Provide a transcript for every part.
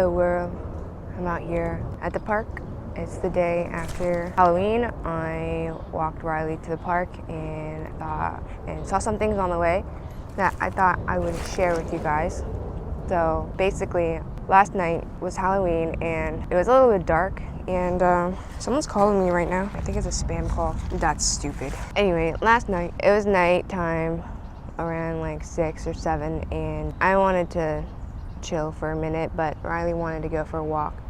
Hello world, I'm out here at the park. It's the day after Halloween. I walked Riley to the park and saw some things on the way that I thought I would share with you guys. So basically, last night was Halloween and it was a little bit dark and someone's calling me right now. I think it's a spam call. That's stupid. Anyway, last night, it was nighttime around like 6 or 7 and I wanted to chill for a minute, but Riley wanted to go for a walk.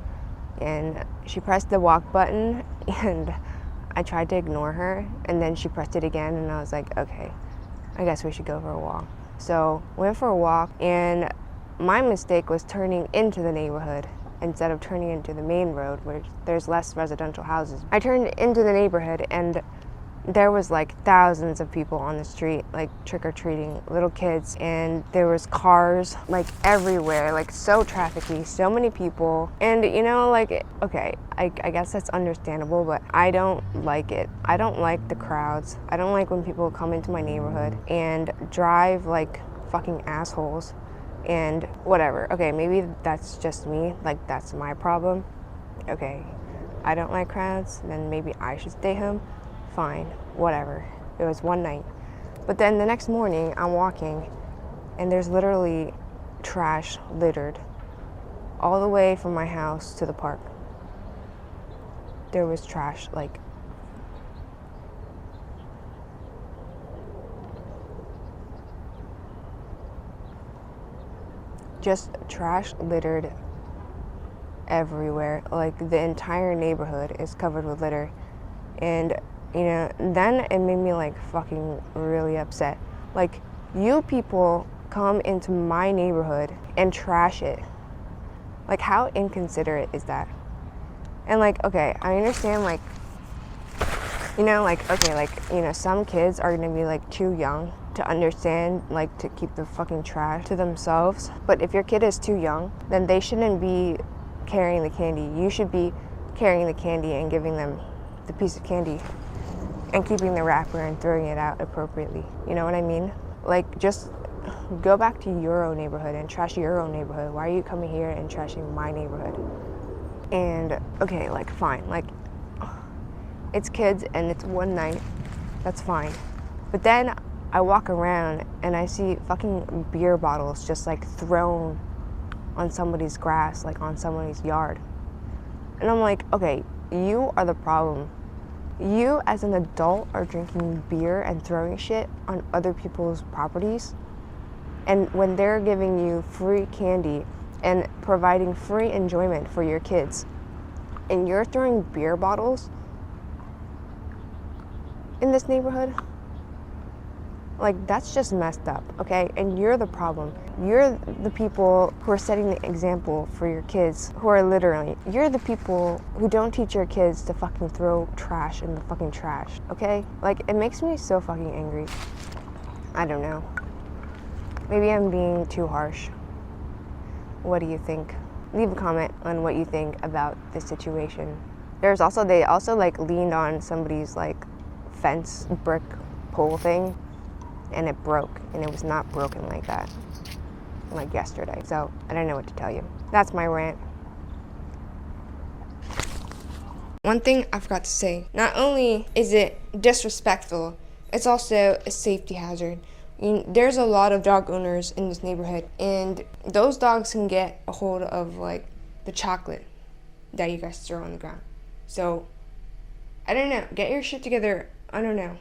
And she pressed the walk button and I tried to ignore her and then she pressed it again and I was like, okay, I guess we should go for a walk. So went for a walk and my mistake was turning into the neighborhood instead of turning into the main road where there's less residential houses. I turned into the neighborhood and there was like thousands of people on the street, like trick-or-treating, little kids, and there was cars like everywhere, like so trafficky, so many people. And you know, like, okay, I guess that's understandable, but I don't like it. I don't like the crowds. I don't like when people come into my neighborhood and drive like fucking assholes and whatever. Okay, maybe that's just me, like that's my problem. Okay, I don't like crowds, then maybe I should stay home. Fine, whatever. It was one night. But then the next morning, I'm walking, and there's literally trash littered all the way from my house to the park. There was trash, like, just trash littered everywhere. Like, the entire neighborhood is covered with litter. And you know, then it made me like fucking really upset. Like, you people come into my neighborhood and trash it. Like, how inconsiderate is that? And like, okay, I understand, like, you know, like, okay, like, you know, some kids are gonna be like too young to understand, like, to keep the fucking trash to themselves. But if your kid is too young, then they shouldn't be carrying the candy. You should be carrying the candy and giving them the piece of candy and keeping the wrapper and throwing it out appropriately. You know what I mean? Like, just go back to your own neighborhood and trash your own neighborhood. Why are you coming here and trashing my neighborhood? And okay, like, fine, like, it's kids and it's one night, that's fine. But then I walk around and I see fucking beer bottles just like thrown on somebody's grass, like on somebody's yard. And I'm like, okay, you are the problem. You as an adult are drinking beer and throwing shit on other people's properties. And when they're giving you free candy and providing free enjoyment for your kids, and you're throwing beer bottles in this neighborhood, like, that's just messed up, okay? And you're the problem. You're the people who are setting the example for your kids, who are literally, you're the people who don't teach your kids to fucking throw trash in the fucking trash, okay? Like, it makes me so fucking angry. I don't know. Maybe I'm being too harsh. What do you think? Leave a comment on what you think about this situation. They also like leaned on somebody's like fence brick pole thing, and it broke, and it was not broken like that, like yesterday. So I don't know what to tell you. That's my rant. One thing I forgot to say, not only is it disrespectful, it's also a safety hazard. There's a lot of dog owners in this neighborhood, and those dogs can get a hold of like the chocolate that you guys throw on the ground. So I don't know, get your shit together. I don't know.